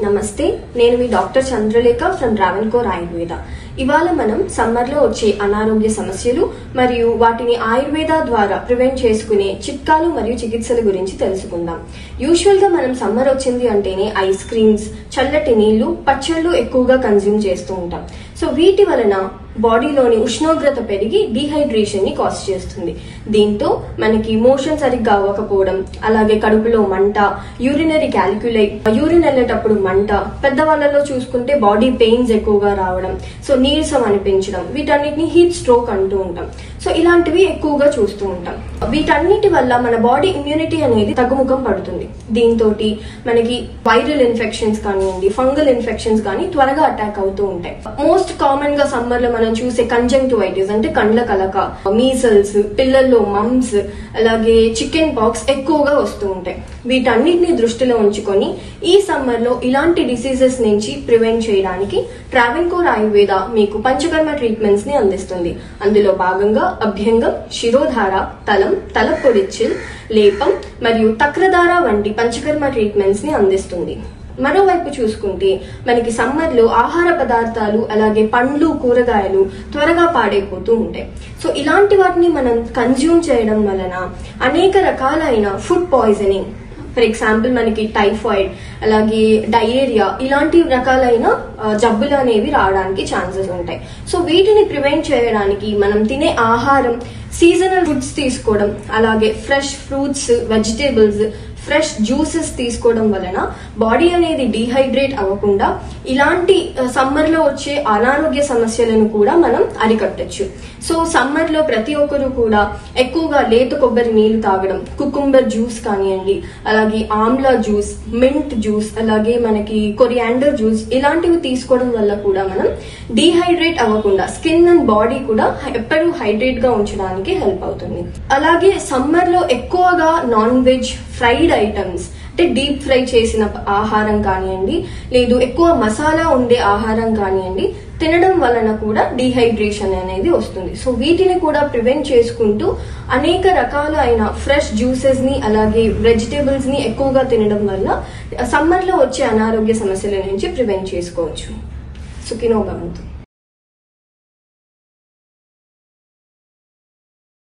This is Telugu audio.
నమస్తే, నేను మీ డాక్టర్ చంద్రలేఖ ఫ్రమ్ ట్రావెన్కోర్ ఆయుర్వేద. ఇవాళ మనం సమ్మర్ లో వచ్చే అనారోగ్య సమస్యలు మరియు వాటిని ఆయుర్వేద ద్వారా ప్రివెంట్ చేసుకునే చిట్కాలు మరియు చికిత్సల గురించి తెలుసుకుందాం. యూజువల్ గా మనం సమ్మర్ వచ్చింది అంటేనే ఐస్ క్రీమ్స్, చల్లటి నీళ్లు, పచ్చళ్ళు ఎక్కువగా కన్జ్యూమ్ చేస్తూ ఉంటాం. సో వీటి వలన బాడీలోని ఉష్ణోగ్రత పెరిగి డీహైడ్రేషన్ ని కాజ్ చేస్తుంది. దీంతో మనకి మోషన్ సరిగ్గా అవ్వకపోవడం, అలాగే కడుపులో మంట, యూరినరీ క్యాలిక్యులై, యూరిన్ వెళ్ళేటప్పుడు మంట, పెద్దవాళ్ళలో చూసుకుంటే బాడీ పెయిన్స్ ఎక్కువగా రావడం, సో నీరసం అనిపించడం, వీటన్నిటిని హీట్ స్ట్రోక్ అంటూ ఉంటాం. సో ఇలాంటివి ఎక్కువగా చూస్తూ ఉంటాం. వీటన్నిటి వల్ల మన బాడీ ఇమ్యూనిటీ అనేది తగ్గుముఖం పడుతుంది. దీంతో మనకి వైరల్ ఇన్ఫెక్షన్స్ కానివ్వండి, ఫంగల్ ఇన్ఫెక్షన్స్ కానీ త్వరగా అటాక్ అవుతూ ఉంటాయి. మోస్ట్ కామన్ గా సమ్మర్ లో మనం చూసే కంజంక్టివైటిస్ అంటే కండ్ల కలక, మీసల్స్, పిల్లల్లో మమ్స్, అలాగే చికెన్ పాక్స్ ఎక్కువగా వస్తూ ఉంటాయి. వీటన్నిటిని దృష్టిలో ఉంచుకొని ఈ సమ్మర్ లో ఇలాంటి డిసీజెస్ నుంచి ప్రివెంట్ చేయడానికి ట్రావెన్కోర్ ఆయుర్వేద మీకు పంచకర్మ ట్రీట్మెంట్స్ ని అందిస్తుంది. అందులో భాగంగా అభ్యంగం, శిరోధార, తలం, తలపొడిచిల్, లేపం మరియు తక్రధార వంటి పంచకర్మ ట్రీట్మెంట్స్ ని అందిస్తుంది. మరోవైపు చూసుకుంటే మనకి సమ్మర్ లో ఆహార పదార్థాలు, అలాగే పండ్లు, కూరగాయలు త్వరగా పాడైపోతూ ఉంటాయి. సో ఇలాంటి వాటిని మనం కన్జ్యూమ్ చేయడం వలన అనేక రకాలైన ఫుడ్ పాయిజనింగ్, ఫర్ ఎగ్జాంపుల్ మనకి టైఫాయిడ్, అలాగే డయేరియా, ఇలాంటి రకాలైన జబ్బులు అనేవి రావడానికి ఛాన్సెస్ ఉంటాయి. సో వీటిని ప్రివెంట్ చేయడానికి మనం తినే ఆహారం, సీజనల్ ఫుడ్స్ తీసుకోవడం, అలాగే fresh fruits, vegetables, fresh juices తీసుకోవడం వలన బాడీ అనేది డీహైడ్రేట్ అవ్వకుండా ఇలాంటి సమ్మర్ లో వచ్చే అనారోగ్య సమస్యలను కూడా మనం అరికట్టచ్చు. సో సమ్మర్ లో ప్రతి ఒక్కరు కూడా ఎక్కువగా లేత కొబ్బరి నీళ్లు తాగడం, కుకుంబర్ జ్యూస్ కానివ్వండి, అలాగే ఆమ్లా జ్యూస్, మింట్ జ్యూస్, అలాగే మనకి కొరియాండర్ జ్యూస్, ఇలాంటివి తీసుకోవడం వల్ల కూడా మనం డీహైడ్రేట్ అవ్వకుండా స్కిన్ అండ్ బాడీ కూడా ఎప్పుడూ హైడ్రేట్ గా ఉంచడానికి హెల్ప్ అవుతుంది. అలాగే సమ్మర్ లో ఎక్కువగా నాన్ వెజ్, ఫ్రైడ్ ఐటమ్స్ అంటే డీప్ ఫ్రై చేసిన ఆహారం కానివ్వండి, లేదు ఎక్కువ మసాలా ఉండే ఆహారం కానివ్వండి తినడం వలన కూడా డీహైడ్రేషన్ అనేది వస్తుంది. సో వీటిని కూడా ప్రివెంట్ చేసుకుంటూ అనేక రకాలైన ఫ్రెష్ జ్యూసెస్ ని, అలాగే వెజిటేబుల్స్ ని ఎక్కువగా తినడం వల్ల సమ్మర్ లో వచ్చే అనారోగ్య సమస్యల నుంచి ప్రివెంట్ చేసుకోవచ్చు. సుఖినో భవంతు.